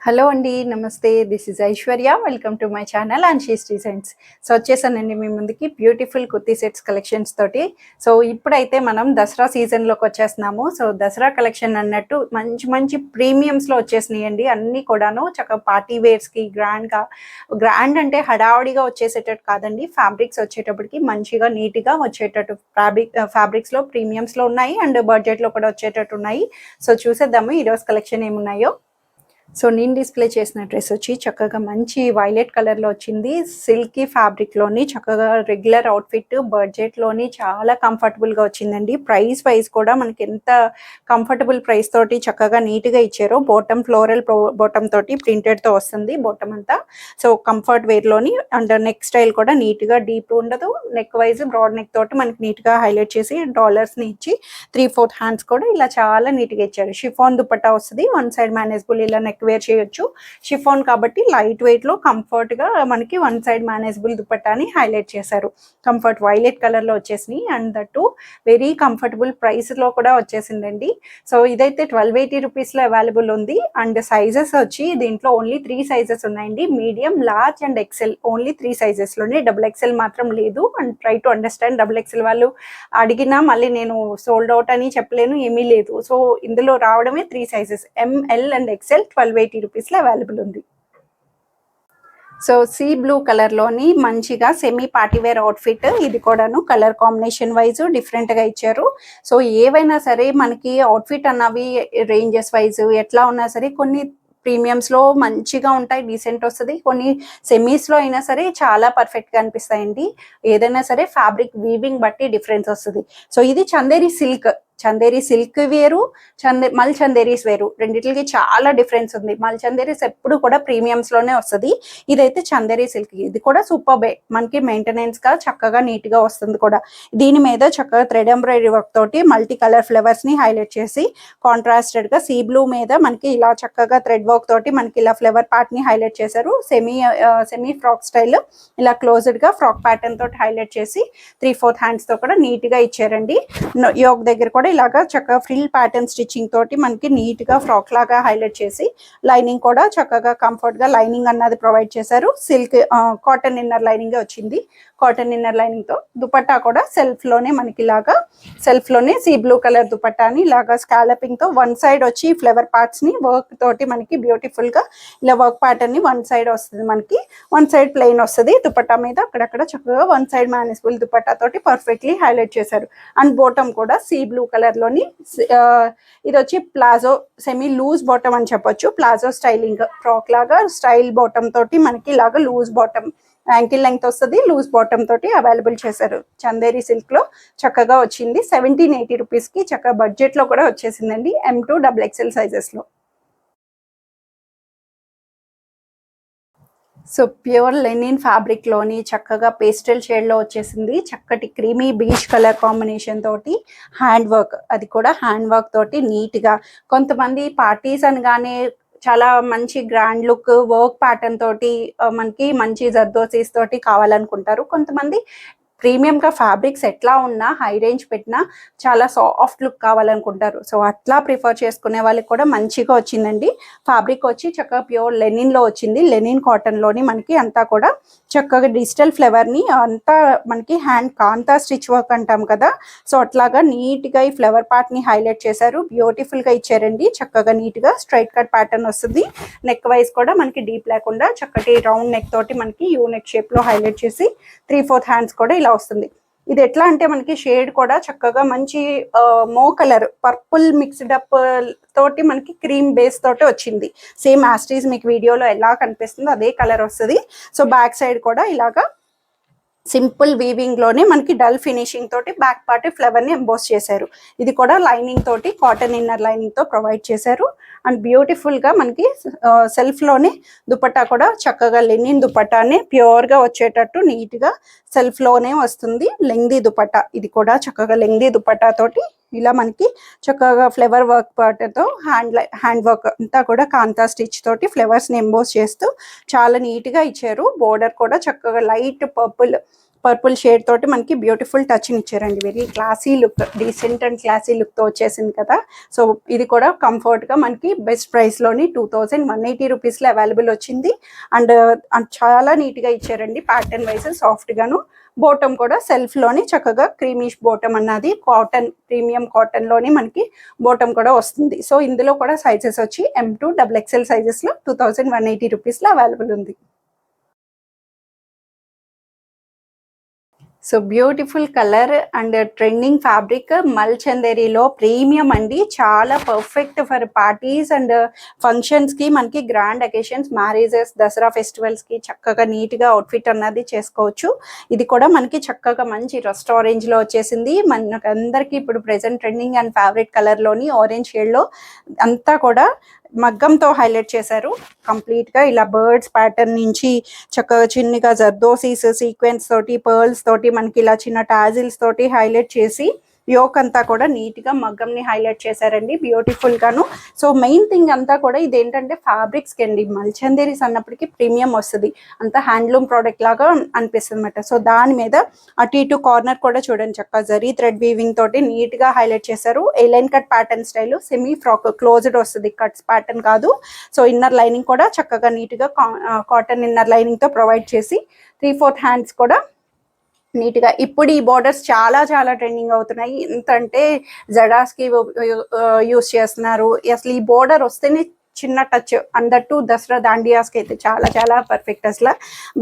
Hello అండి. నమస్తే. This is Aishwarya. Welcome to my channel Anshi's designs. So వచ్చేసానండి మీ ముందుకి బ్యూటిఫుల్ కుర్తీ సెట్స్ కలెక్షన్స్ తోటి. సో ఇప్పుడైతే మనం దసరా సీజన్లోకి వచ్చేస్తున్నాము. సో దసరా కలెక్షన్ అన్నట్టు మంచి మంచి ప్రీమియమ్స్లో వచ్చేసినాయండి అన్నీ కూడాను. చక్కగా పార్టీ వేర్స్కి గ్రాండ్ అంటే హడావుడిగా వచ్చేసేటట్టు కాదండి. ఫ్యాబ్రిక్స్ వచ్చేటప్పటికి మంచిగా నీట్గా వచ్చేటట్టు ఫ్యాబ్రిక్స్లో ప్రీమియమ్స్లో ఉన్నాయి అండ్ బడ్జెట్లో కూడా వచ్చేటట్టు ఉన్నాయి. సో చూసేద్దాము ఈరోజు కలెక్షన్ ఏమున్నాయో. సో నేను డిస్ప్లే చేసిన డ్రెస్ వచ్చి చక్కగా మంచి వైలెట్ కలర్లో వచ్చింది. సిల్కీ ఫ్యాబ్రిక్లోని చక్కగా రెగ్యులర్ అవుట్ఫిట్ బడ్జెట్లోని చాలా కంఫర్టబుల్గా వచ్చిందండి. ప్రైస్ వైజ్ కూడా మనకి ఎంత కంఫర్టబుల్ ప్రైస్ తోటి చక్కగా నీట్గా ఇచ్చారో. బాటమ్ ఫ్లోరల్ బాటమ్ తోటి ప్రింటెడ్తో వస్తుంది బాటమ్ అంతా. సో కంఫర్ట్ వేర్లోని అండ్ నెక్ స్టైల్ కూడా నీట్గా డీప్ ఉండదు. నెక్ వైజ్ బ్రాడ్ నెక్ తోటి మనకి నీట్గా హైలైట్ చేసి డాలర్స్ని ఇచ్చి 3/4 హ్యాండ్స్ కూడా ఇలా చాలా నీట్గా ఇచ్చారు. షిఫాన్ దుపట్టా వస్తుంది. వన్ సైడ్ మేనేజబుల్ ఇలా నెక్ వేర్ చేయొచ్చు. షిఫాన్ కాబట్టి లైట్ వెయిట్లో కంఫర్ట్గా మనకి వన్ సైడ్ మేనేజబుల్ దుపట్టాని హైలైట్ చేశారు. కంఫర్ట్ వైలెట్ కలర్లో వచ్చేసినాయి అండ్ దట్టు వెరీ కంఫర్టబుల్ ప్రైస్లో కూడా వచ్చేసిందండి. సో ఇదైతే 1280 రూపీస్లో అవైలబుల్ ఉంది. అండ్ సైజెస్ వచ్చి దీంట్లో ఓన్లీ 3 సైజెస్ ఉన్నాయండి. Medium, large and XL. Only 3 సైజెస్లోనే. డబుల్ ఎక్సెల్ మాత్రం లేదు. And try to understand. Double XL వాళ్ళు అడిగినా మళ్ళీ నేను సోల్డ్ అవుట్ అని చెప్పలేను, ఏమీ లేదు. సో ఇందులో రావడమే 3 సైజెస్, ఎంఎల్ అండ్ ఎక్సెల్. 1280 రూపీస్లో అవైలబుల్ ఉంది. సో సీ బ్లూ కలర్లోని మంచిగా సెమీ పార్టీవేర్ అవుట్ఫిట్. ఇది కూడాను కలర్ కాంబినేషన్ వైజ్ డిఫరెంట్గా ఇచ్చారు. సో ఏవైనా సరే మనకి అవుట్ఫిట్ అన్నవి రేంజెస్ వైజ్ ఎట్లా ఉన్నా సరే కొన్ని ప్రీమియమ్స్లో మంచిగా ఉంటాయి, డీసెంట్ వస్తుంది. కొన్ని సెమీస్లో అయినా సరే చాలా పర్ఫెక్ట్గా అనిపిస్తాయండి. ఏదైనా సరే ఫ్యాబ్రిక్ వీవింగ్ బట్టి డిఫరెన్స్ వస్తుంది. సో ఇది చందేరి సిల్క్ వేరు, మల్ చందేరీస్ వేరు. రెండిట్లకి చాలా డిఫరెన్స్ ఉంది. మల్ చందేరీస్ ఎప్పుడు కూడా ప్రీమియమ్స్లోనే వస్తుంది. ఇదైతే చందేరి సిల్క్. ఇది కూడా సూపర్బే, మనకి మెయింటెనెన్స్గా చక్కగా నీట్గా వస్తుంది కూడా. దీని మీద చక్కగా థ్రెడ్ ఎంబ్రాయిడరీ వర్క్ తోటి మల్టీ కలర్ ఫ్లవర్స్ని హైలైట్ చేసి కాంట్రాస్టెడ్గా సీ బ్లూ మీద మనకి ఇలా చక్కగా థ్రెడ్ వర్క్ తోటి మనకి ఇలా ఫ్లవర్ పార్ట్ని హైలైట్ చేశారు. సెమీ ఫ్రాక్ స్టైల్ ఇలా క్లోజ్డ్గా ఫ్రాక్ ప్యాటర్న్ తోటి హైలైట్ చేసి 3/4 హ్యాండ్స్తో కూడా నీట్గా ఇచ్చారండి. యోక్ దగ్గర కూడా ఇలాగా చక్కగా ఫ్రిల్ ప్యాటర్న్ స్టిచ్చింగ్ తోటి మనకి నీట్గా ఫ్రాక్ లాగా హైలైట్ చేసి లైనింగ్ కూడా చక్కగా కంఫర్ట్గా లైనింగ్ అన్నది ప్రొవైడ్ చేశారు. సిల్క్ కాటన్ ఇన్నర్ లైనింగ్ వచ్చింది. కాటన్ ఇన్నర్ లైనింగ్తో దుపట్టా కూడా సెల్ఫ్లోనే మనకి ఇలాగా సెల్ఫ్లోనే సీ బ్లూ కలర్ దుపట్టాని ఇలాగా స్కాలపింగ్తో వన్ సైడ్ వచ్చి ఫ్లవర్ పార్ట్స్ని వర్క్ తోటి మనకి బ్యూటిఫుల్గా ఇలా వర్క్ ప్యాటర్న్ని వన్ సైడ్ వస్తుంది. మనకి వన్ సైడ్ ప్లెయిన్ వస్తుంది. దుపట్టా మీద అక్కడక్కడ చక్కగా వన్ సైడ్ మేనేజబుల్ దుపట్టా తోటి పర్ఫెక్ట్లీ హైలైట్ చేశారు. అండ్ బాటమ్ కూడా సీ బ్లూ కలర్లోని ఇది వచ్చి ప్లాజో సెమీ లూజ్ బాటమ్ అని చెప్పొచ్చు. ప్లాజో స్టైలింగ్ ఫ్రాక్ లాగా స్టైల్ బాటమ్ తోటి మనకి ఇలాగా లూజ్ బాటమ్ యాంకిల్ లెంగ్త్ వస్తుంది. లూజ్ బాటమ్ తోటి అవైలబుల్ చేశారు. చందేరి సిల్క్లో చక్కగా వచ్చింది. 1780 రూపీస్కి చక్కగా బడ్జెట్లో కూడా వచ్చేసిందండి. M2 XXL సైజెస్లో. సో ప్యూర్ లెనిన్ ఫ్యాబ్రిక్లోని చక్కగా పేస్టల్ షేడ్లో వచ్చేసింది. చక్కటి క్రీమీ బీచ్ కలర్ కాంబినేషన్ తోటి హ్యాండ్ వర్క్, అది కూడా హ్యాండ్ వర్క్ తోటి నీట్గా. కొంతమంది పార్టీస్ అనగానే చాలా మంచి గ్రాండ్ లుక్ వర్క్ ప్యాటర్న్ తోటి మనకి మంచి జర్దోసీస్ తోటి కావాలనుకుంటారు. కొంతమంది ప్రీమియంగా ఫ్యాబ్రిక్స్ ఎట్లా ఉన్నా హై రేంజ్ పెట్టినా చాలా సాఫ్ట్ లుక్ కావాలనుకుంటారు. సో అట్లా ప్రిఫర్ చేసుకునే వాళ్ళకి కూడా మంచిగా వచ్చిందండి. ఫ్యాబ్రిక్ వచ్చి చక్కగా ప్యూర్ లెనిన్లో వచ్చింది. లెనిన్ కాటన్లోని మనకి అంతా కూడా చక్కగా డిజిటల్ ఫ్లవర్ని అంతా మనకి హ్యాండ్ కాంతా స్టిచ్ వర్క్ అంటాం కదా. సో అట్లాగా నీట్గా ఈ ఫ్లవర్ పార్ట్ని హైలైట్ చేశారు. బ్యూటిఫుల్గా ఇచ్చారండి. చక్కగా నీట్గా స్ట్రైట్ కట్ ప్యాటర్న్ వస్తుంది. నెక్ వైజ్ కూడా మనకి డీప్ లేకుండా చక్కటి రౌండ్ నెక్ తోటి మనకి యూ నెక్ షేప్లో హైలైట్ చేసి 3/4 హ్యాండ్స్ కూడా ఇలా వస్తుంది. ఇది ఎట్లా అంటే మనకి షేడ్ కూడా చక్కగా మంచి మో కలర్ పర్పుల్ మిక్స్డ్ అప్ తోటి మనకి క్రీమ్ బేస్ తోటి వచ్చింది. సేమ్ యాస్టీస్ మీకు వీడియోలో ఎలా కనిపిస్తుందో అదే కలర్ వస్తుంది. సో బ్యాక్ సైడ్ కూడా ఇలాగా సింపుల్ వీవింగ్లోనే మనకి డల్ ఫినిషింగ్ తోటి బ్యాక్ పార్ట్ ఫ్లవర్ని ఎంబోస్ చేశారు. ఇది కూడా లైనింగ్ తోటి కాటన్ ఇన్నర్ లైనింగ్తో ప్రొవైడ్ చేశారు. అండ్ బ్యూటిఫుల్గా మనకి సెల్ఫ్లోనే దుపట్టా కూడా చక్కగా లెనిన్ దుపట్టానే ప్యూర్గా వచ్చేటట్టు నీట్గా సెల్ఫ్లోనే వస్తుంది. లెంగ్దీ దుపట్టా, ఇది కూడా చక్కగా లెంగ్దీ దుపట్టా తోటి ఇలా మనకి చక్కగా ఫ్లవర్ వర్క్ పార్ట్తో హ్యాండ్ వర్క్ అంతా కూడా కాంతా స్టిచ్ తోటి ఫ్లవర్స్ని ఎంబోస్ చేస్తూ చాలా నీట్గా ఇచ్చారు. బోర్డర్ కూడా చక్కగా లైట్ పర్పుల్ షేడ్ తోటి మనకి బ్యూటిఫుల్ టచ్ని ఇచ్చారండి. Very classy look, decent and classy లుక్తో వచ్చేసింది కదా. సో ఇది కూడా కంఫర్ట్గా మనకి బెస్ట్ ప్రైస్లోని 2180 రూపీస్లో అవైలబుల్ వచ్చింది. అండ్ చాలా నీట్గా ఇచ్చారండి, ప్యాటర్న్ వైజ్ సాఫ్ట్గాను. బోటం కూడా సెల్ఫ్లోని చక్కగా క్రీమిష్ బోటం అన్నది కాటన్, ప్రీమియం కాటన్లోని మనకి బోటం కూడా వస్తుంది. సో ఇందులో కూడా సైజెస్ వచ్చి M2 XXL సైజెస్లో 2180 రూపీస్లో అవైలబుల్ ఉంది. So beautiful colour and trending fabric మల్ చందేరిలో ప్రీమియం అండి. చాలా పర్ఫెక్ట్ ఫర్ పార్టీస్ అండ్ ఫంక్షన్స్కి, మనకి గ్రాండ్ అకేషన్స్, మ్యారేజెస్, దసరా ఫెస్టివల్స్కి చక్కగా నీట్గా అవుట్ఫిట్ అన్నది చేసుకోవచ్చు. ఇది కూడా మనకి చక్కగా మంచి రస్ట్ ఆరెంజ్లో వచ్చేసింది. మనకు అందరికీ ఇప్పుడు ప్రెసెంట్ ట్రెండింగ్ అండ్ ఫేవరెట్ కలర్లోని ఆరెంజ్ షేడ్లో అంతా కూడా మగ్గంతో హైలైట్ చేశారు. కంప్లీట్గా ఇలా బర్డ్స్ ప్యాటర్న్ నుంచి చక్కగా చిన్నగా జర్దోసీస్ సీక్వెన్స్ తోటి, పర్ల్స్ తోటి మనకి ఇలా చిన్న టాజిల్స్ తోటి హైలైట్ చేసి యోక్ అంతా కూడా నీట్గా మగ్గంని హైలైట్ చేశారండి, బ్యూటిఫుల్గాను. సో మెయిన్ థింగ్ అంతా కూడా ఇదేంటంటే ఫ్యాబ్రిక్స్కి అండి, మల్చందేరీస్ అన్నప్పటికీ ప్రీమియం వస్తుంది, అంతా హ్యాండ్లూమ్ ప్రోడక్ట్ లాగా అనిపిస్తుంది అనమాట. సో దాని మీద అటు ఇటు కార్నర్ కూడా చూడండి చక్కగా జరీ థ్రెడ్ వీవింగ్ తోటి నీట్గా హైలైట్ చేశారు. A line cut pattern style, semi frock closed వస్తుంది, కట్స్ ప్యాటర్న్ కాదు. సో ఇన్నర్ లైనింగ్ కూడా చక్కగా నీట్గా కాటన్ ఇన్నర్ లైనింగ్తో ప్రొవైడ్ చేసి 3/4 హ్యాండ్స్ కూడా నీట్గా. ఇప్పుడు ఈ బోర్డర్స్ చాలా చాలా ట్రెండింగ్ అవుతున్నాయి. ఎంతంటే జడాస్కి యూస్ చేస్తున్నారు. అసలు ఈ బోర్డర్ వస్తేనే చిన్న టచ్, అందట్టు దసరా దాండియాస్కి అయితే చాలా చాలా పర్ఫెక్ట్. అసలు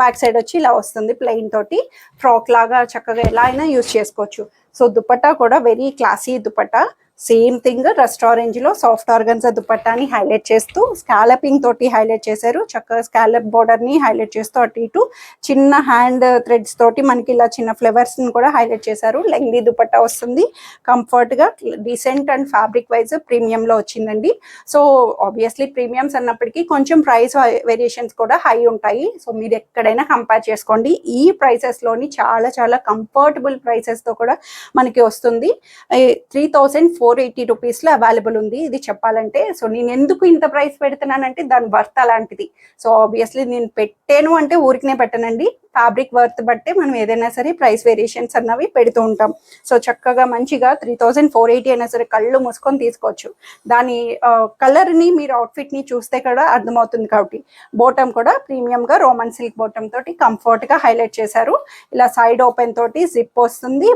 బ్యాక్ సైడ్ వచ్చి ఇలా వస్తుంది ప్లెయిన్ తోటి, ఫ్రాక్ లాగా చక్కగా ఎలా అయినా యూస్ చేసుకోవచ్చు. సో దుపట్టా కూడా very classy dupatta, same thing rust orange లో సాఫ్ట్ ఆర్గన్జా దుపట్టాని హైలైట్ చేస్తూ స్కాలపింగ్ తోటి హైలైట్ చేశారు. చక్కగా స్కాలప్ బోర్డర్ ని హైలైట్ చేస్తూ అటు ఇటు చిన్న హ్యాండ్ థ్రెడ్స్ తోటి మనకి ఇలా చిన్న ఫ్లవర్స్ ని కూడా హైలైట్ చేశారు. లెంగ్లీ దుపట్టా వస్తుంది, కంఫర్ట్ గా decent and fabric wise premium లో వచ్చిందండి. సో ఆబ్వియస్లీ ప్రీమియమ్స్ అన్నప్పటికీ కొంచెం ప్రైస్ వేరియేషన్స్ కూడా హై ఉంటాయి. సో మీరు ఎక్కడైనా కంపేర్ చేసుకోండి. ఈ ప్రైసెస్ లోని చాలా చాలా కంఫర్టబుల్ ప్రైసెస్ తో కూడా మనకి వస్తుంది. 3480 రూపీస్లో అవైలబుల్ ఉంది ఇది చెప్పాలంటే. సో నేను ఎందుకు ఇంత ప్రైస్ పెడుతున్నానంటే దాని వర్త్ అలాంటిది. సో ఆబ్వియస్లీ నేను పెట్టాను అంటే ఊరికనే పెట్టనండి, ఫ్యాబ్రిక్ వర్త్ బట్టే మనం ఏదైనా సరే ప్రైస్ వేరియేషన్స్ అన్నవి పెడుతూ ఉంటాం. సో చక్కగా మంచిగా 3480 అయినా సరే కళ్ళు మూసుకొని తీసుకోవచ్చు. దాని కలర్ని మీరు అవుట్ఫిట్ని చూస్తే కూడా అర్థమవుతుంది. కాబట్టి బోటం కూడా ప్రీమియంగా రోమన్ సిల్క్ బోటం తోటి కంఫర్ట్గా హైలైట్ చేశారు. ఇలా సైడ్ ఓపెన్ తోటి జిప్ వస్తుంది,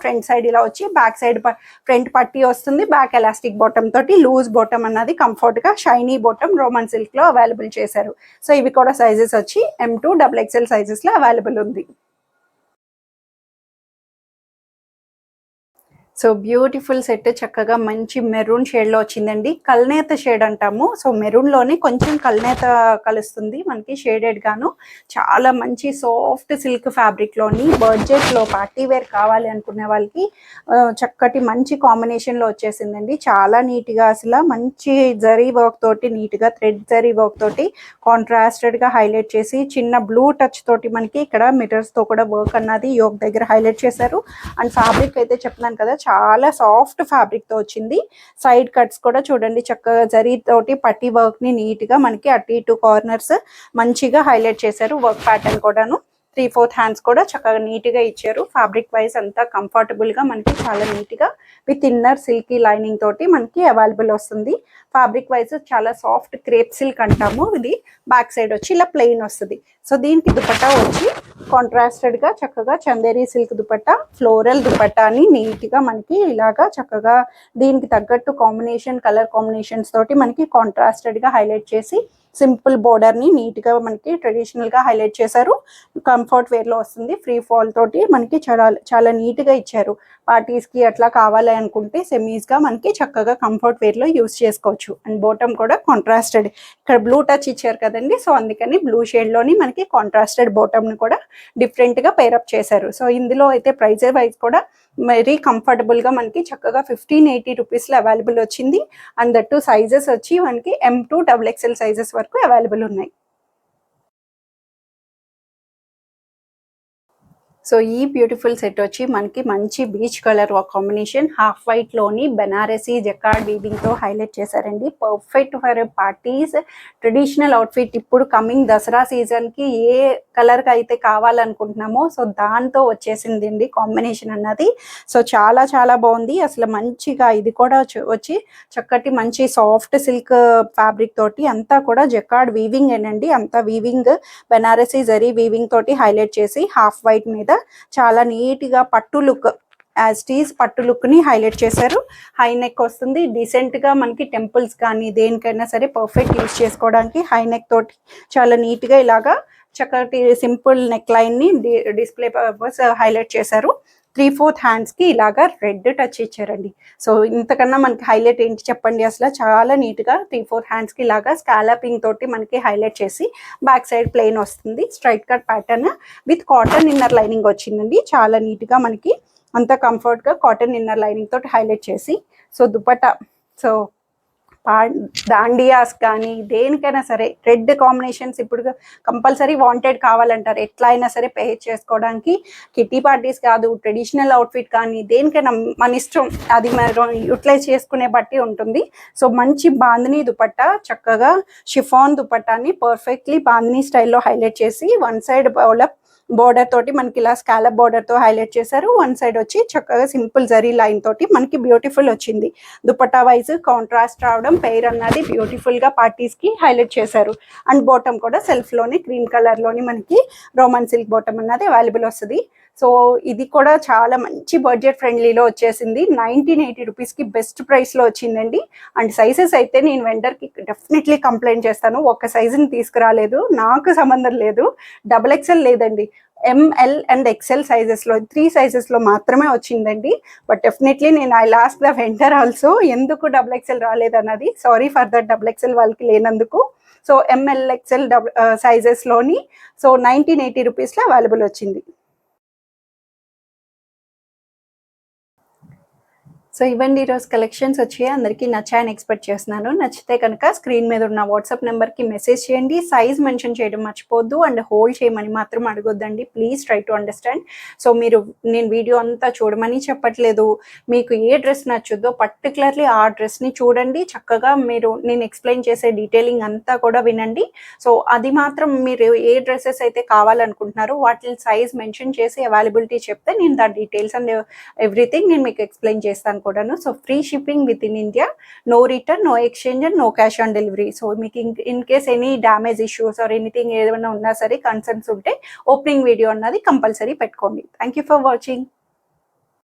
ఫ్రంట్ సైడ్ ఇలా వచ్చి బ్యాక్ సైడ్ ఫ్రంట్ పట్టీ వస్తుంది, బ్యాక్ ఎలాస్టిక్ బాటమ్ తోటి లూజ్ బాటమ్ అన్నది కంఫర్ట్గా షైనీ బాటమ్ రోమన్ సిల్క్లో అవైలబుల్ చేశారు. సో ఇవి కూడా సైజెస్ వచ్చి M2 XXL సైజెస్లో అవైలబుల్ ఉంది. సో బ్యూటిఫుల్ సెట్ చక్కగా మంచి మెరూన్ షేడ్లో వచ్చిందండి. కల్నేత షేడ్ అంటాము. సో మెరూన్లోనే కొంచెం కల్నేత కలుస్తుంది మనకి షేడెడ్ గాను. చాలా మంచి సాఫ్ట్ సిల్క్ ఫ్యాబ్రిక్లోని బడ్జెట్లో పార్టీ వేర్ కావాలి అనుకునే వాళ్ళకి చక్కటి మంచి కాంబినేషన్లో వచ్చేసిందండి. చాలా నీట్గా అసలు మంచి జరీ వర్క్ తోటి, నీట్గా థ్రెడ్ జరీ వర్క్ తోటి కాంట్రాస్టెడ్గా హైలైట్ చేసి చిన్న బ్లూ టచ్ తోటి మనకి ఇక్కడ మిర్రర్స్తో కూడా వర్క్ అన్నది యోక్ దగ్గర హైలైట్ చేశారు. అండ్ ఫ్యాబ్రిక్ అయితే చెప్తున్నాను కదా చాలా సాఫ్ట్ ఫ్యాబ్రిక్ తో వచ్చింది. సైడ్ కట్స్ కూడా చూడండి చక్కగా జరీ తోటి పట్టి వర్క్ ని నీట్ గా మనకి అటు ఇటు కార్నర్స్ మంచిగా హైలైట్ చేశారు. వర్క్ ప్యాటర్న్ కూడాను 3/4 హ్యాండ్స్ కూడా చక్కగా నీట్ గా ఇచ్చారు. ఫ్యాబ్రిక్ వైజ్ అంతా కంఫర్టబుల్ గా మనకి చాలా నీట్ గా విత్ ఇన్నర్ సిల్కీ లైనింగ్ తోటి మనకి అవైలబుల్ వస్తుంది. ఫ్యాబ్రిక్ వైజ్ చాలా సాఫ్ట్ క్రేప్ సిల్క్ అంటాము. ఇది బ్యాక్ సైడ్ వచ్చి ఇలా ప్లెయిన్ వస్తుంది. సో దీనికి దుపట్టా వచ్చి కాంట్రాస్టెడ్ గా చక్కగా చందేరి సిల్క్ దుపట్టా, ఫ్లోరల్ దుపట్టాని నీట్ గా మనకి ఇలాగా చక్కగా దీనికి తగ్గట్టు కాంబినేషన్ కలర్ కాంబినేషన్స్ తోటి మనకి కాంట్రాస్టెడ్ గా హైలైట్ చేసి సింపుల్ బోర్డర్ ని నీట్ గా మనకి ట్రెడిషనల్ గా హైలైట్ చేశారు. కంఫర్ట్ వేర్ లో వస్తుంది. ఫ్రీ ఫాల్ తోటి మనకి చాలా చాలా నీట్ గా ఇచ్చారు. పార్టీస్ కి అట్లా కావాలి అనుకుంటే సెమీస్ గా మనకి చక్కగా కంఫర్ట్ వేర్ లో యూస్ చేసుకోవచ్చు. అండ్ బాటమ్ కూడా కాంట్రాస్టెడ్, ఇక్కడ బ్లూ టచ్ ఇచ్చారు కదండి. సో అందుకని బ్లూ షేడ్ లోని మనకి కాంట్రాస్టెడ్ బాటమ్ ని కూడా డిఫరెంట్ గా పేరప్ చేశారు. సో ఇందులో అయితే ప్రైస్ వైజ్ కూడా వెరీ కంఫర్టబుల్ గా మనకి చక్కగా 1580 రూపీస్లో అవైలబుల్ వచ్చింది. అండ్ దట్టు సైజెస్ వచ్చి మనకి M2 XXL సైజెస్ వరకు అవైలబుల్ ఉన్నాయి. సో ఈ బ్యూటిఫుల్ సెట్ వచ్చి మనకి మంచి beach colour combination, half white లోని బెనారసీ జకార్డ్ వీవింగ్ తో హైలైట్ చేశారండి. Perfect for parties, traditional outfit. ఇప్పుడు కమింగ్ దసరా సీజన్ కి ఏ కలర్ కి అయితే కావాలనుకుంటున్నామో సో దాంతో వచ్చేసింది అండి కాంబినేషన్ అన్నది. సో చాలా చాలా బాగుంది అసలు. మంచిగా ఇది కూడా వచ్చి చక్కటి మంచి సాఫ్ట్ సిల్క్ ఫ్యాబ్రిక్ తోటి అంతా కూడా జకార్డ్ వీవింగ్ ఏనండి. అంతా వీవింగ్ బెనారసీ జరీ వీవింగ్ తోటి హైలైట్ చేసి హాఫ్ వైట్ మీద చాలా నీట్ గా పట్టు లుక్, యాజ్ టీజ్ పట్టు లుక్ ని హైలైట్ చేశారు. హై నెక్ వస్తుంది, డీసెంట్ గా మనకి టెంపుల్స్ కానీ దేనికైనా సరే పర్ఫెక్ట్ యూజ్ చేసుకోవడానికి హై నెక్ తోటి చాలా నీట్ గా ఇలాగా చక్కటి సింపుల్ నెక్ లైన్ ని డిస్ప్లే పర్పస్ హైలైట్ చేశారు. 3/4 హ్యాండ్స్ కి ఇలాగా రెడ్ టచ్ ఇచ్చారండి. సో ఇంతకన్నా మనకి హైలైట్ ఏంటి చెప్పండి. అసలు చాలా నీట్ గా 3/4 హ్యాండ్స్ కి ఇలాగా స్కాలపింగ్ తోటి మనకి హైలైట్ చేసి బ్యాక్ సైడ్ ప్లెయిన్ వస్తుంది. Straight cut pattern with cotton inner lining వచ్చిందండి. చాలా నీట్ గా మనకి అంత కంఫర్ట్ గా కాటన్ ఇన్నర్ లైనింగ్ తోటి హైలైట్ చేసి, సో దుపట్టా సో దాండియాస్ కానీ దేనికైనా సరే రెడ్ కాంబినేషన్స్ ఇప్పుడు కంపల్సరీ వాంటెడ్ కావాలంటారు. ఎట్లా అయినా సరే పే చేసుకోవడానికి, కిటీ పార్టీస్ కాదు ట్రెడిషనల్ అవుట్ఫిట్ కానీ దేనికైనా మన ఇష్టం, అది మనం యూటిలైజ్ చేసుకునే బట్టి ఉంటుంది. సో మంచి బాందినీ దుపట్టా, చక్కగా షిఫాన్ దుపట్టాని పర్ఫెక్ట్లీ బాందినీ స్టైల్లో హైలైట్ చేసి వన్ సైడ్ బోర్డర్ తోటి మనకి ఇలా స్కాలప్ బోర్డర్ తో హైలైట్ చేశారు. వన్ సైడ్ వచ్చి చక్కగా సింపుల్ జరీ లైన్ తోటి మనకి బ్యూటిఫుల్ వచ్చింది. దుపట్టా వైజ్ కాంట్రాస్ట్ రావడం, పెయిర్ అన్నది బ్యూటిఫుల్ గా పార్టీస్ కి హైలైట్ చేశారు. అండ్ బాటమ్ కూడా సెల్ఫ్ లోని క్రీమ్ కలర్ లోని మనకి రోమన్ సిల్క్ బాటమ్ అన్నది అవైలబుల్ వస్తుంది. సో ఇది కూడా చాలా మంచి బడ్జెట్ ఫ్రెండ్లీలో వచ్చేసింది. 1980 రూపీస్కి బెస్ట్ ప్రైస్లో వచ్చిందండి. అండ్ సైజెస్ అయితే నేను వెండర్కి డెఫినెట్లీ కంప్లైంట్ చేస్తాను, ఒక్క సైజుని తీసుకురాలేదు, నాకు సంబంధం లేదు. XXL లేదండి, ML అండ్ XL సైజెస్లో 3 సైజెస్లో మాత్రమే వచ్చిందండి. బట్ డెఫినెట్లీ నేను ఐ లాస్ట్ ద వెండర్ ఆల్సో ఎందుకు XXL రాలేదన్నది. సారీ ఫర్ దట్ XXL వాళ్ళకి లేనందుకు. సో ML XL సైజెస్లోని సో 1980 రూపీస్లో అవైలబుల్ వచ్చింది. సో ఇవ్వండి ఈరోజు కలెక్షన్స్ వచ్చాయి, అందరికీ నచ్చాయని ఎక్స్పెక్ట్ చేస్తున్నాను. నచ్చితే కనుక స్క్రీన్ మీద ఉన్న వాట్సాప్ నెంబర్కి మెసేజ్ చేయండి. సైజ్ మెన్షన్ చేయడం మర్చిపోద్దు అండ్ హోల్డ్ చేయమని మాత్రం అడగొద్దండి. Please try to understand. So నేను వీడియో అంతా చూడమని చెప్పట్లేదు, మీకు ఏ డ్రెస్ నచ్చుద్దో పర్టికులర్లీ ఆ డ్రెస్ని చూడండి. చక్కగా నేను ఎక్స్ప్లెయిన్ చేసే డీటెయిలింగ్ అంతా కూడా వినండి. సో అది మాత్రం మీరు ఏ డ్రెస్సెస్ అయితే కావాలనుకుంటున్నారో వాటి సైజ్ మెన్షన్ చేసి అవైలబిలిటీ చెప్తే నేను దాని డీటెయిల్స్ అండ్ ఎవ్రీథింగ్ నేను మీకు ఎక్స్ప్లెయిన్ చేస్తాను కూడాను. So free shipping within India, no return, no exchange and no cash on delivery. So మీకు in case any damage issues or anything ఏదైనా ఉన్నా సరే కన్సర్న్స్ ఉంటే ఓపెనింగ్ వీడియో అన్నది కంపల్సరీ పెట్టుకోండి. Thank you for watching.